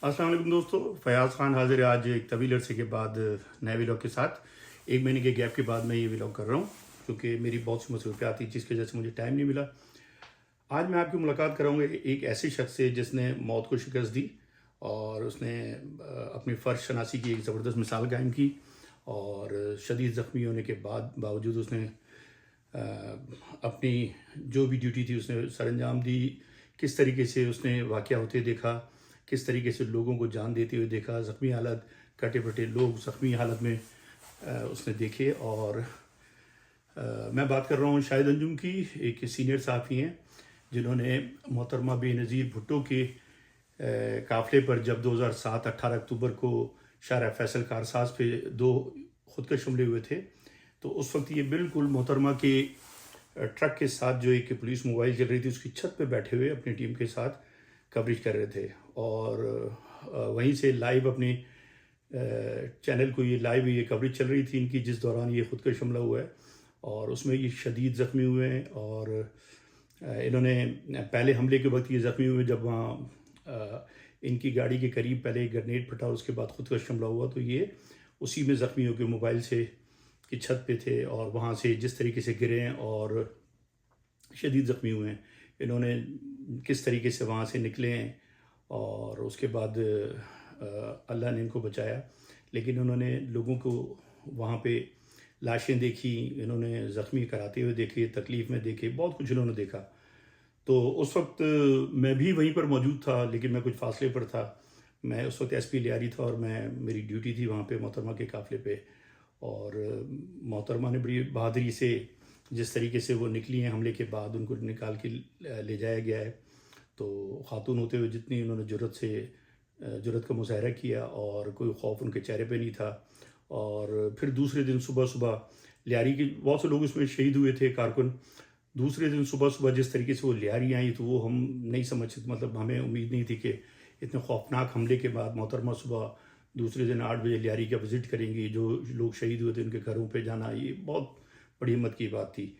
अस्सलाम वालेकुम दोस्तों, फ़याज़ ख़ान हाज़िर है आज एक तवील अरसे के बाद नए व्लॉग के साथ। 1 महीने के गैप के बाद मैं ये व्लॉग कर रहा हूँ क्योंकि मेरी बहुत सी मसरूफ़ियात थी जिसकी वजह से मुझे टाइम नहीं मिला। आज मैं आपकी मुलाकात कराऊँगा एक ऐसे शख्स से जिसने मौत को शिकस्त दी और उसने अपनी फ़र्ज शनासी की एक ज़बरदस्त मिसाल कायम की और शदीद ज़ख्मी होने के बावजूद उसने अपनी जो भी ड्यूटी थी उसने सरअंजाम दी। किस तरीके से उसने वाक़या होते देखा, किस तरीके से लोगों को जान देते हुए देखा, ज़ख्मी हालत, कटे-फटे लोग ज़ख्मी हालत में उसने देखे। और मैं बात कर रहा हूँ शाहिद अंजुम की, एक सीनियर सहाफ़ी हैं जिन्होंने मोहतरमा बेनज़ीर भुट्टो के काफ़िले पर जब 2007 18 अक्टूबर को शाहरा फैसल कारसाज पे 2 खुदकश हमले हुए थे, तो उस वक्त ये बिल्कुल मोहतरमा के ट्रक के साथ जो एक पुलिस मोबाइल चल रही थी उसकी छत पे बैठे हुए अपनी टीम के साथ कवरेज कर रहे थे। और वहीं से लाइव अपने चैनल को ये लाइव ये कवरेज चल रही थी इनकी, जिस दौरान ये खुदकश हमला हुआ है और उसमें ये शदीद ज़ख्मी हुए हैं। और इन्होंने पहले हमले के वक्त ये ज़ख्मी हुए जब वहाँ इनकी गाड़ी के करीब पहले एक ग्रेनेड फटा, उसके बाद खुदकश हमला हुआ, तो ये उसी में ज़ख्मी होकर मोबाइल से की छत पे थे और वहाँ से जिस तरीके से गिरे हैं और शदीद ज़ख्मी हुए हैं। इन्होंने किस तरीके से वहाँ से निकले हैं और उसके बाद अल्लाह ने इनको बचाया। लेकिन उन्होंने लोगों को वहाँ पे लाशें देखी, इन्होंने ज़ख्मी कराते हुए देखे, तकलीफ़ में देखे, बहुत कुछ इन्होंने देखा। तो उस वक्त मैं भी वहीं पर मौजूद था, लेकिन मैं कुछ फासले पर था। मैं उस वक्त एसपी लियारी था और मेरी ड्यूटी थी वहाँ पे मोहतरमा के काफ़िले पे। और मोहतरमा ने बड़ी बहादुरी से जिस तरीके से वो निकली हैं हमले के बाद, उनको निकाल के ले जाया गया है। तो ख़ातून होते हुए जितनी उन्होंने जुर्रत का मुज़ाहरा किया और कोई खौफ उनके चेहरे पे नहीं था। और फिर दूसरे दिन सुबह-सुबह लियारी के बहुत से लोग उसमें शहीद हुए थे, कारकुन। दूसरे दिन सुबह-सुबह जिस तरीके से वो लियारी आई, तो वो हम नहीं समझ सकते, मतलब हमें उम्मीद नहीं थी कि इतने खौफनाक हमले के बाद मोहतरमा सुबह दूसरे दिन 8 बजे लियारी का विज़िट करेंगी। जो लोग शहीद हुए थे उनके घरों पे जाना, ये बहुत बड़ी हिम्मत की बात थी।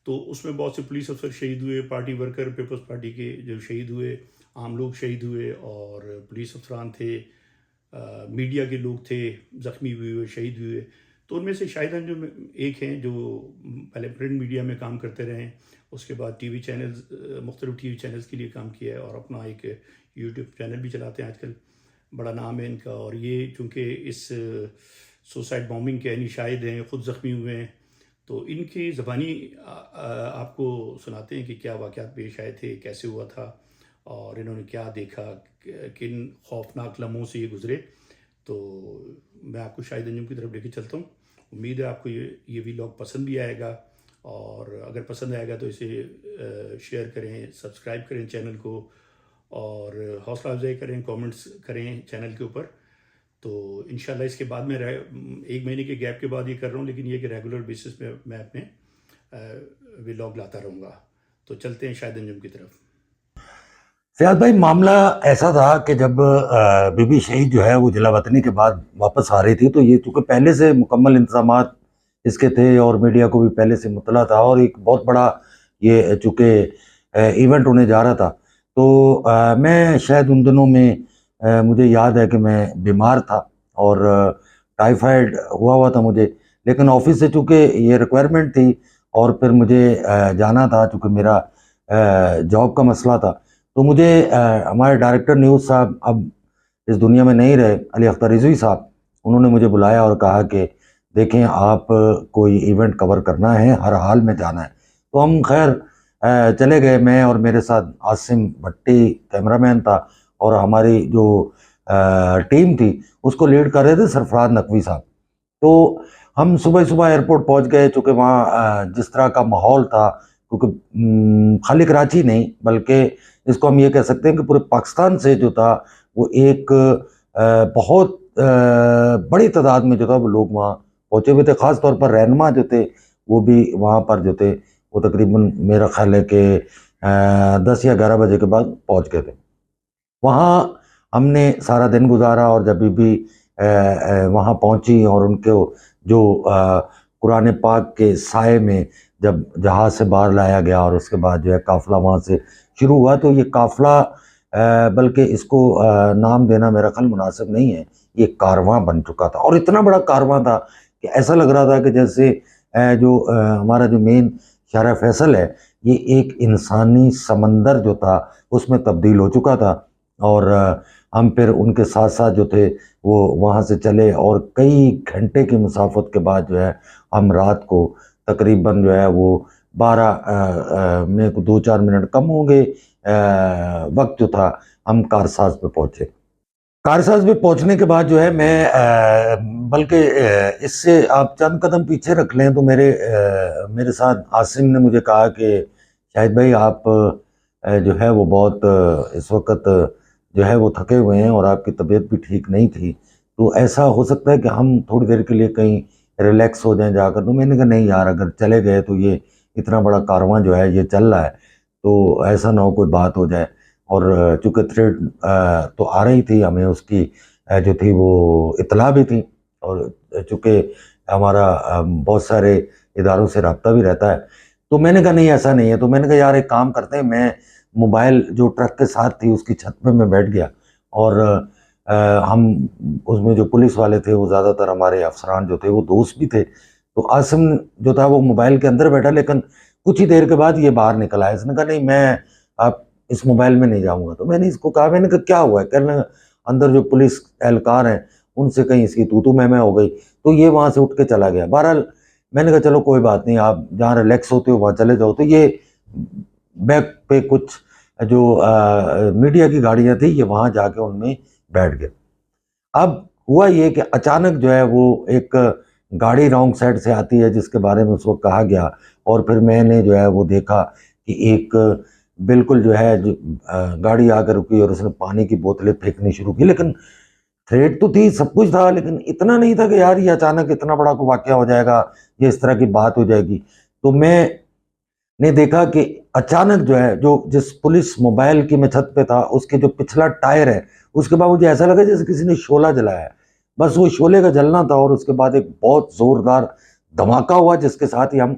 तो उसमें बहुत से पुलिस अफसर शहीद हुए, पार्टी वर्कर, पीपल्स पार्टी के जो शहीद हुए, आम लोग शहीद हुए और पुलिस अफसरान थे, मीडिया के लोग थे, ज़ख्मी भी हुए, शहीद भी हुए। तो उनमें से शाहिद अंजुम एक हैं जो पहले प्रिंट मीडिया में काम करते रहे, उसके बाद टीवी चैनल्स, मुख्तलिफ टीवी चैनल्स के लिए काम किया है और अपना एक यूट्यूब चैनल भी चलाते हैं आजकल। बड़ा नाम है इनका। और ये चूँकि इस सुसाइड बॉम्बिंग के यानी शाहिद हैं, ख़ुद ज़ख्मी हुए हैं, तो इनकी ज़बानी आपको सुनाते हैं कि क्या वाक़यात पेश आए थे, कैसे हुआ था और इन्होंने क्या देखा, किन खौफनाक लम्हों से ये गुज़रे। तो मैं आपको शाहिद अंजुम की तरफ लेके चलता हूँ। उम्मीद है आपको ये व्लॉग पसंद भी आएगा और अगर पसंद आएगा तो इसे शेयर करें, सब्सक्राइब करें चैनल को और हौसला अफजाई करें, कमेंट्स करें चैनल के ऊपर। तो इंशाल्लाह इसके बाद मैं 1 महीने के गैप के बाद ये कर रहा हूँ, लेकिन ये कि रेगुलर बेसिस पे मैं अपने व्लॉग लाता रहूँगा। तो चलते हैं शाहिद अंजुम की तरफ। फयाज भाई, मामला ऐसा था कि जब बीबी शहीद जो है वो जिला वतनी के बाद वापस आ रही थी, तो ये चूँकि पहले से मुकम्मल इंतजामात इसके थे और मीडिया को भी पहले से मुतला था और एक बहुत बड़ा ये चूँकि इवेंट होने जा रहा था, तो मैं शायद उन दिनों में मुझे याद है कि मैं बीमार था और टाइफाइड हुआ था मुझे, लेकिन ऑफिस से चूँकि ये रिक्वायरमेंट थी और फिर मुझे जाना था, चूँकि मेरा जॉब का मसला था, तो मुझे हमारे डायरेक्टर न्यूज़ साहब अब इस दुनिया में नहीं रहे, अली अख्तर रिजवी साहब, उन्होंने मुझे बुलाया और कहा कि देखें आप कोई इवेंट कवर करना है, हर हाल में जाना है। तो हम खैर चले गए, मैं और मेरे साथ आसिम भट्टी कैमरामैन था और हमारी जो टीम थी उसको लीड कर रहे थे सरफराज नकवी साहब। तो हम सुबह सुबह एयरपोर्ट पहुंच गए, चूँकि वहाँ जिस तरह का माहौल था, क्योंकि खाली कराची नहीं बल्कि इसको हम ये कह सकते हैं कि पूरे पाकिस्तान से जो था वो एक बहुत बड़ी तादाद में जो था वो लोग वहाँ पहुँचे हुए थे। ख़ास तौर पर रहनुमा जो थे वो भी वहाँ पर जो थे वो तकरीबन मेरा ख्याल है कि 10 या 11 बजे के बाद पहुँच गए थे। वहाँ हमने सारा दिन गुजारा और जब भी वहाँ पहुँची और उनके जो कुरान पाक के साए में जब जहाज़ से बाहर लाया गया और उसके बाद जो है काफ़िला वहाँ से शुरू हुआ, तो ये काफ़िला बल्कि इसको नाम देना मेरा ख्याल मुनासिब नहीं है। ये कारवां बन चुका था और इतना बड़ा कारवां था कि ऐसा लग रहा था कि जैसे हमारा जो मेन शारा फैसल है ये एक इंसानी समंदर जो था उसमें तब्दील हो चुका था। और हम फिर उनके साथ साथ जो थे वो वहाँ से चले और कई घंटे की मुसाफत के बाद जो है हम रात को तकरीबन जो है वो 12 में 2-4 मिनट कम होंगे वक्त जो था हम कारसाज पे पहुंचे। कारसाज पे पहुंचने के बाद जो है मैं बल्कि इससे आप चंद कदम पीछे रख लें तो मेरे साथ आसिम ने मुझे कहा कि शाहिद भाई आप जो है वो बहुत इस वक्त जो है वो थके हुए हैं और आपकी तबीयत भी ठीक नहीं थी, तो ऐसा हो सकता है कि हम थोड़ी देर के लिए कहीं रिलैक्स हो जाएं जाकर। तो मैंने कहा नहीं यार, अगर चले गए तो ये इतना बड़ा कारवां जो है ये चल रहा है तो ऐसा ना हो कोई बात हो जाए। और चूंकि थ्रेड तो आ रही थी हमें, उसकी जो थी वो इतला भी थी, और चूंकि हमारा बहुत सारे इदारों से रब्ता भी रहता है, तो मैंने कहा नहीं ऐसा नहीं है। तो मैंने कहा यार एक काम करते हैं, मैं मोबाइल जो ट्रक के साथ थी उसकी छत पे मैं बैठ गया और हम उसमें जो पुलिस वाले थे वो ज़्यादातर हमारे अफसरान जो थे वो दोस्त भी थे। तो आसिम जो था वो मोबाइल के अंदर बैठा, लेकिन कुछ ही देर के बाद ये बाहर निकल आया। इसने कहा नहीं मैं आप इस मोबाइल में नहीं जाऊंगा। तो मैंने इसको कहा, मैंने कहा क्या हुआ है? कहने लगा अंदर जो पुलिस एहलकार हैं उनसे कहीं इसकी तू मैं हो गई, तो ये वहां से उठ के चला गया। बहरहाल मैंने कहा चलो कोई बात नहीं, आप जहाँ रिलैक्स होते हो वहाँ चले जाओ। तो ये बैक पे कुछ जो मीडिया की गाड़ियां थी ये वहां जाके उनमें बैठ गए। अब हुआ ये कि अचानक जो है वो एक गाड़ी रॉन्ग साइड से आती है जिसके बारे में उस वक्त कहा गया, और फिर मैंने जो है वो देखा कि एक बिल्कुल जो है गाड़ी आकर रुकी और उसने पानी की बोतलें फेंकनी शुरू की। लेकिन थ्रेट तो थी, सब कुछ था, लेकिन इतना नहीं था कि यार ये अचानक इतना बड़ा कोई वाकया हो जाएगा, ये इस तरह की बात हो जाएगी। तो मैंने देखा कि अचानक जो है जो जिस पुलिस मोबाइल की मैं छत पे था उसके जो पिछला टायर है उसके बाद मुझे ऐसा लगा जैसे किसी ने शोला जलाया है। बस वो शोले का जलना था और उसके बाद एक बहुत जोरदार धमाका हुआ जिसके साथ ही हम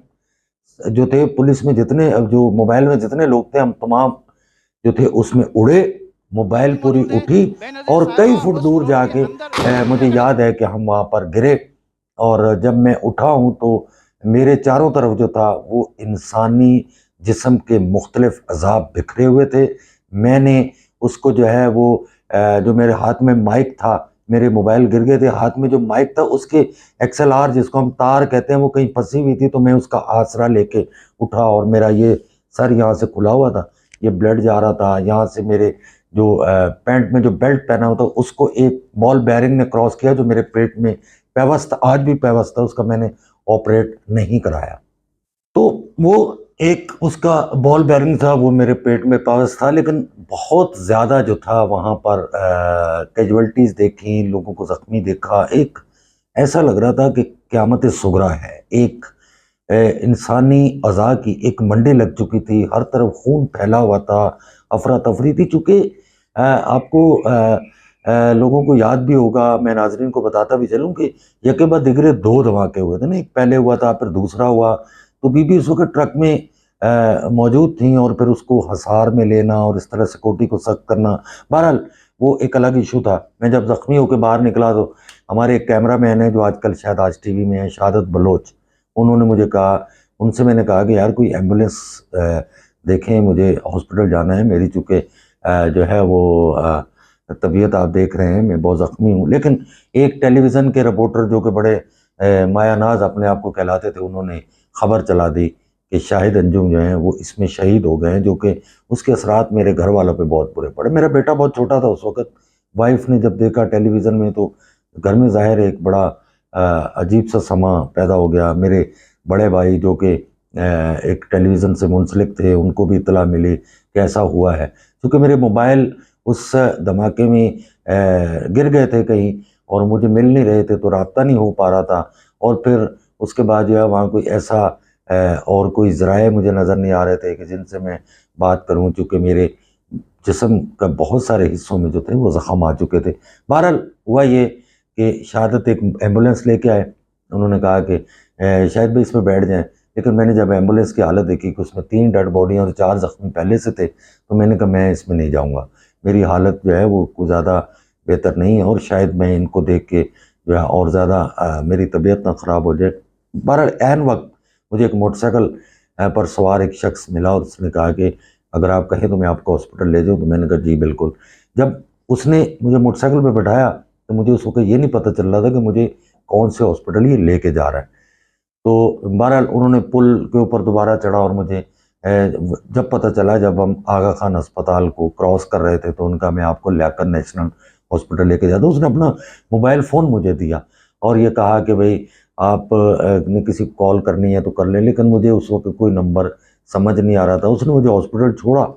जो थे पुलिस में जितने जो मोबाइल में जितने लोग थे हम तमाम जो थे उसमें उड़े। मोबाइल पूरी उठी और कई फुट दूर जाके मुझे याद है कि हम वहाँ पर गिरे। और जब मैं उठा हूँ तो मेरे चारों तरफ जो था वो इंसानी जिस्म के मुख्तलिफ अज़ाब बिखरे हुए थे। मैंने उसको जो है वो जो मेरे हाथ में माइक था, मेरे मोबाइल गिर गए थे, हाथ में जो माइक था उसके XLR जिसको हम तार कहते हैं वो कहीं फंसी हुई थी, तो मैं उसका आसरा लेके उठा और मेरा ये सर यहाँ से खुला हुआ था, ये ब्लड जा रहा था। यहाँ से मेरे जो पैंट में जो बेल्ट पहना हुआ था उसको एक बॉल बेयरिंग ने क्रॉस किया जो मेरे पेट में पेवस था, आज भी पेवस था, उसका मैंने ऑपरेट नहीं कराया। तो वो एक उसका बॉल बेयरिंग था वो मेरे पेट में पास था, लेकिन बहुत ज़्यादा जो था वहाँ पर कैजुअल्टीज़ देखी, लोगों को ज़ख्मी देखा। एक ऐसा लग रहा था कि क़यामत सुगरा है। एक इंसानी अज़ा की एक मंडी लग चुकी थी, हर तरफ खून फैला हुआ था, अफरा तफरी थी। चूँकि आपको लोगों को याद भी होगा, मैं नाज़रीन को बताता भी चलूँ कि यके बाद दिगरे 2 धमाके हुए थे ना, एक पहले हुआ था फिर दूसरा हुआ। तो बीबी उस वक्त ट्रक में मौजूद थी और फिर उसको हिसार में लेना और इस तरह सिक्योरिटी को सख्त करना, बहरहाल वो एक अलग इशू था। मैं जब ज़ख्मी होकर बाहर निकला तो हमारे एक कैमरा मैन है जो आजकल शायद आज टीवी में है, शहादत बलोच, उन्होंने मुझे कहा, उनसे मैंने कहा कि यार कोई एम्बुलेंस देखें, मुझे हॉस्पिटल जाना है, मेरी चूँकि जो है वो तबीयत आप देख रहे हैं, मैं बहुत ज़ख्मी हूँ। लेकिन एक टेलीविज़न के रिपोर्टर जो कि बड़े मायानाज अपने आप को कहलाते थे, उन्होंने खबर चला दी कि शाहिद अंजुम जो हैं वो इसमें शहीद हो गए हैं, जो कि उसके असरात मेरे घर वालों पे बहुत बुरे पड़े। मेरा बेटा बहुत छोटा था उस वक्त, वाइफ ने जब देखा टेलीविज़न में तो घर में ज़ाहिर एक बड़ा अजीब सा समा पैदा हो गया। मेरे बड़े भाई जो कि एक टेलीविज़न से मुंसलिक थे, उनको भी इत्तला मिली कि ऐसा हुआ है। क्योंकि मेरे मोबाइल उस धमाके में गिर गए थे कहीं और मुझे मिल नहीं रहे थे, तो रब्ता नहीं हो पा रहा था। और फिर उसके बाद जो है वहाँ कोई ऐसा और कोई ज़राए मुझे नज़र नहीं आ रहे थे कि जिनसे मैं बात करूँ, चूँकि मेरे जिस्म का बहुत सारे हिस्सों में जो थे वो ज़ख़म आ चुके थे। बहरहाल हुआ ये कि शहादत एक एम्बुलेंस लेके आए, उन्होंने कहा कि शायद भाई इसमें बैठ जाएँ। लेकिन मैंने जब एम्बुलेंस की हालत देखी कि उसमें 3 डेड बॉडी और 4 ज़ख्मी पहले से थे, तो मैंने कहा मैं इसमें नहीं जाऊँगा। मेरी हालत जो है वो कुछ ज़्यादा बेहतर नहीं है और शायद मैं इनको देख के जो है और ज़्यादा मेरी तबीयत ना ख़राब हो जाए। बहरहाल ऐन वक्त मुझे एक मोटरसाइकिल पर सवार एक शख्स मिला और उसने कहा कि अगर आप कहें तो मैं आपको हॉस्पिटल ले जाऊँ। तो मैंने कहा जी बिल्कुल। जब उसने मुझे मोटरसाइकिल पे बैठाया तो मुझे उस वक्त ये नहीं पता चल रहा था कि मुझे कौन से हॉस्पिटल ये लेके जा रहा है। तो बहरहाल उन्होंने पुल के ऊपर दोबारा चढ़ा और मुझे जब पता चला, जब हम आगा खान अस्पताल को क्रॉस कर रहे थे तो उनका मैं आपको लियाकत नेशनल हॉस्पिटल लेके जाता। उसने अपना मोबाइल फ़ोन मुझे दिया और ये कहा कि भाई आप ने किसी को कॉल करनी है तो कर लें, लेकिन मुझे उस वक्त कोई नंबर समझ नहीं आ रहा था। उसने मुझे हॉस्पिटल छोड़ा,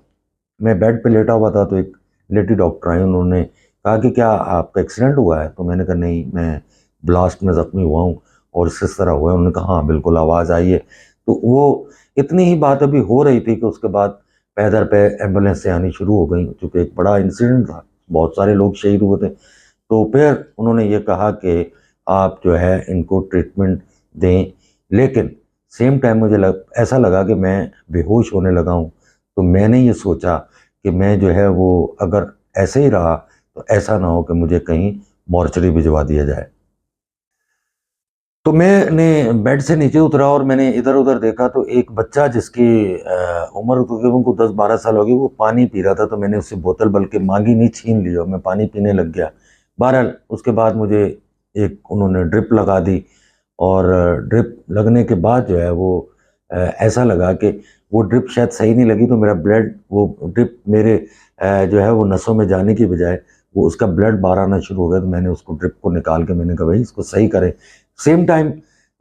मैं बेड पे लेटा हुआ था तो एक लेडी डॉक्टर आई, उन्होंने कहा कि क्या आपका एक्सीडेंट हुआ है? तो मैंने कहा नहीं, मैं ब्लास्ट में ज़ख्मी हुआ हूँ और इस तरह हुआ है। उन्होंने कहा हाँ बिल्कुल, आवाज़ आई है। तो वो इतनी ही बात अभी हो रही थी कि उसके बाद पैदर पे एम्बुलेंस से आनी शुरू हो गई, चूँकि एक बड़ा इंसिडेंट था, बहुत सारे लोग शहीद हुए थे। तो फिर उन्होंने ये कहा कि आप जो है इनको ट्रीटमेंट दें, लेकिन सेम टाइम मुझे ऐसा लगा कि मैं बेहोश होने लगा हूँ। तो मैंने ये सोचा कि मैं जो है वो अगर ऐसे ही रहा तो ऐसा ना हो कि मुझे कहीं मॉर्चरी भिजवा दिया जाए। तो मैंने बेड से नीचे उतरा और मैंने इधर-उधर देखा तो एक बच्चा जिसकी उम्र तकरीबन को 10-12 साल होगी, वो पानी पी रहा था। तो मैंने उससे बोतल बल्कि माँगी नहीं, छीन ली और मैं पानी पीने लग गया। बहरहाल उसके बाद मुझे एक उन्होंने ड्रिप लगा दी और ड्रिप लगने के बाद जो है वो ऐसा लगा कि वो ड्रिप शायद सही नहीं लगी, तो मेरा ब्लड, वो ड्रिप मेरे जो है वो नसों में जाने की बजाय वो उसका ब्लड बाहर आना शुरू हो गया। तो मैंने उसको ड्रिप को निकाल के मैंने कहा भाई इसको सही करें। सेम टाइम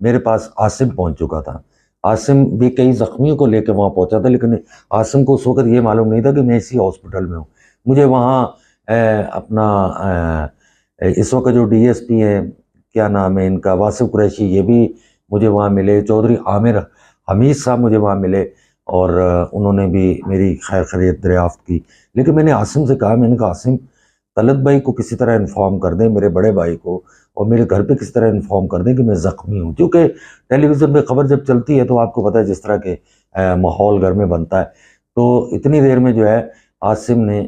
मेरे पास आसिम पहुंच चुका था। आसिम भी कई ज़ख्मियों को लेकर वहाँ पहुंचा था, लेकिन आसिम को उस वक़्त ये मालूम नहीं था कि मैं इसी हॉस्पिटल में हूँ। मुझे वहाँ अपना इस वक़्त जो डीएसपी हैं, क्या नाम है इनका, वासिफ़ कुरैशी, ये भी मुझे वहाँ मिले। चौधरी आमिर हमीद साहब मुझे वहाँ मिले और उन्होंने भी मेरी खैर खैरियत दरियाफ़्त की। लेकिन मैंने आसिम से कहा, मैंने कहा आसिम, तलत भाई को किसी तरह इन्फॉर्म कर दें, मेरे बड़े भाई को, और मेरे घर पे किसी तरह इन्फॉर्म कर दें कि मैं ज़ख्मी हूँ। क्योंकि टेलीविज़न पे खबर जब चलती है तो आपको पता है जिस तरह के माहौल घर में बनता है। तो इतनी देर में जो है आसिम ने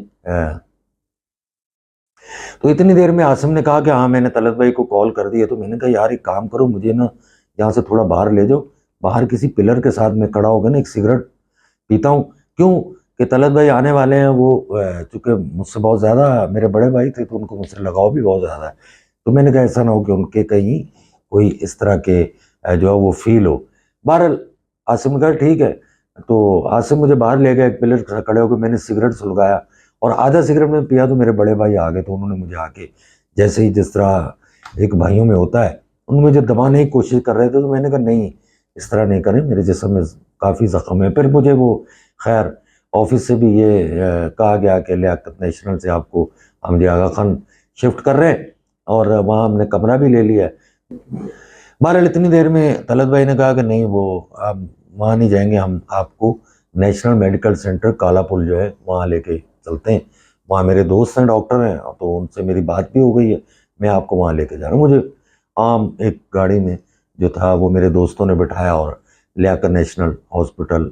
कहा कि हाँ मैंने तलत भाई को कॉल कर दी है। तो मैंने कहा यार एक काम करो, मुझे ना यहाँ से थोड़ा बाहर ले जाओ, बाहर किसी पिलर के साथ मैं खड़ा होकर ना एक सिगरेट पीता हूँ। क्यों कि तलत भाई आने वाले हैं, वो चूँकि मुझसे बहुत ज़्यादा मेरे बड़े भाई थे तो उनको मुझसे लगाव भी बहुत ज़्यादा है। तो मैंने कहा ऐसा ना हो कि उनके कहीं कोई इस तरह के जो है वो फ़ील हो। बहरहाल आसिम ने कहा ठीक है। तो आसिम मुझे बाहर ले गया, एक पिलर के साथ खड़े होकर मैंने सिगरेट सुलगाया और आधा सिगरेट में पिया तो मेरे बड़े भाई आ गए। तो उन्होंने मुझे आके जैसे ही, जिस तरह एक भाइयों में होता है, उन्होंने मुझे दबाने की कोशिश कर रहे थे। तो मैंने कहा नहीं, इस तरह नहीं करें, मेरे जिस्म में काफ़ी ज़ख्म है। फिर मुझे वो खैर ऑफिस से भी ये कहा गया कि लियाकत नेशनल से आपको हम जी आगा खान शिफ्ट कर रहे हैं और वहाँ हमने कमरा भी ले लिया है। बहरहाल इतनी देर में तलत भाई ने कहा कि नहीं, वो आप वहाँ नहीं जाएंगे, हम आपको नेशनल मेडिकल सेंटर काला पुल जो है वहाँ लेके चलते हैं। वहाँ मेरे दोस्त हैं, डॉक्टर हैं, तो उनसे मेरी बात भी हो गई है, मैं आपको वहाँ लेके जा रहा हूँ। मुझे आम एक गाड़ी में जो था वो मेरे दोस्तों ने बिठाया और लियाकत नेशनल हॉस्पिटल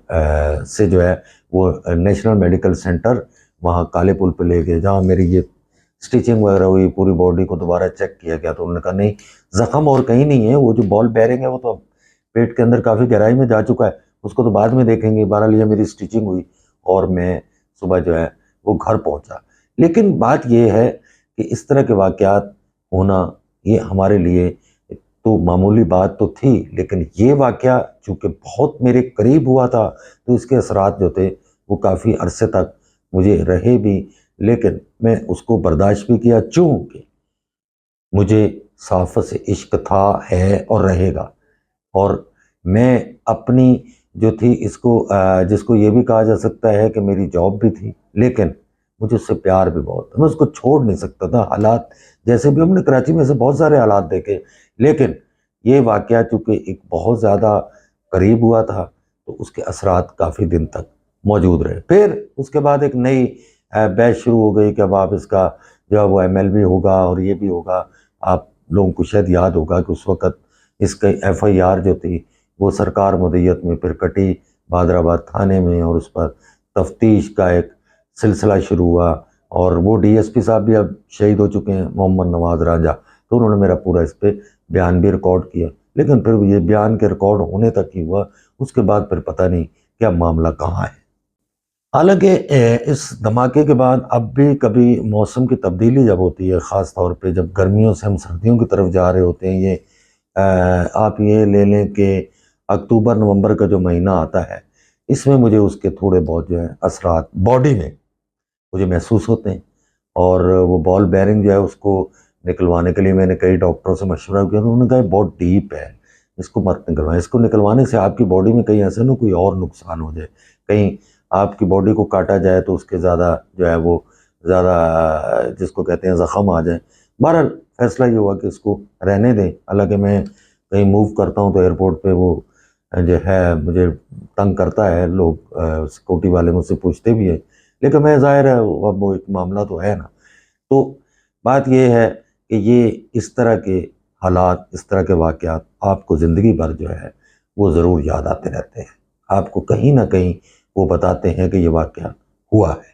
से जो है वो नेशनल मेडिकल सेंटर वहाँ काले पुल पे ले गए, जहाँ मेरी ये स्टिचिंग वगैरह हुई, पूरी बॉडी को दोबारा चेक किया गया। तो उन्होंने कहा नहीं, ज़ख्म और कहीं नहीं है, वो जो बॉल बेयरिंग है वो तो अब पेट के अंदर काफ़ी गहराई में जा चुका है, उसको तो बाद में देखेंगे। बहरहाल ये मेरी स्टिचिंग हुई और मैं सुबह जो है वो घर पहुंचा। लेकिन बात ये है कि इस तरह के वाक़यात होना ये हमारे लिए तो मामूली बात तो थी, लेकिन ये वाक़या चूँकि बहुत मेरे करीब हुआ था तो इसके असरात जो थे वो काफ़ी अरसे तक मुझे रहे भी, लेकिन मैं उसको बर्दाश्त भी किया, चूँकि मुझे सहाफ़त से इश्क था, है और रहेगा। और मैं अपनी जो थी इसको जिसको ये भी कहा जा सकता है कि मेरी जॉब भी थी, लेकिन मुझे उससे प्यार भी बहुत था, मैं उसको छोड़ नहीं सकता था। हालात जैसे भी, हमने कराची में से बहुत सारे हालात देखे, लेकिन ये वाक़या चूँकि एक बहुत ज़्यादा करीब हुआ था तो उसके असरात काफ़ी दिन तक मौजूद रहे। फिर उसके बाद एक नई बैच शुरू हो गई कि अब आप इसका जो है वो एमएलबी होगा और ये भी होगा। आप लोगों को शायद याद होगा कि उस वक़्त इसका एफआईआर जो थी वो सरकार मुद्दत में फिर कटी बादराबाद थाने में और उस पर तफ्तीश का एक सिलसिला शुरू हुआ। और वो डीएसपी साहब भी अब शहीद हो चुके हैं, मोहम्मद नवाज रांझा, तो उन्होंने मेरा पूरा इस पर बयान भी रिकॉर्ड किया। लेकिन फिर ये बयान के रिकॉर्ड होने तक ही हुआ, उसके बाद फिर पता नहीं क्या मामला कहाँ है। हालांकि इस धमाके के बाद अब भी कभी मौसम की तब्दीली जब होती है, ख़ास तौर पे जब गर्मियों से हम सर्दियों की तरफ जा रहे होते हैं, ये आप ये ले लें कि अक्टूबर नवंबर का जो महीना आता है, इसमें मुझे उसके थोड़े बहुत जो है असरात बॉडी में मुझे महसूस होते हैं। और वो बॉल बेयरिंग जो है उसको निकलवाने के लिए मैंने कई डॉक्टरों से मशवरा किया, तो उन्होंने कहा बहुत डीप है, इसको मत निकलवाएं, इसको निकलवाने से आपकी बॉडी में कहीं ऐसे ना कोई और नुकसान हो जाए, कहीं आपकी बॉडी को काटा जाए तो उसके ज़्यादा जो है वो ज़्यादा जिसको कहते हैं ज़ख़म आ जाए। बहरहाल फैसला ये हुआ कि इसको रहने दें। हालांकि मैं कहीं मूव करता हूँ तो एयरपोर्ट पे वो जो है मुझे तंग करता है, लोग सिक्योरिटी वाले मुझसे पूछते भी हैं, लेकिन मैं ज़ाहिर है अब वो एक मामला तो है ना। तो बात ये है कि ये इस तरह के हालात, इस तरह के वाक़यात आपको ज़िंदगी भर जो है वो ज़रूर याद आते रहते हैं, आपको कहीं ना कहीं वो बताते हैं कि ये वाक़या हुआ है।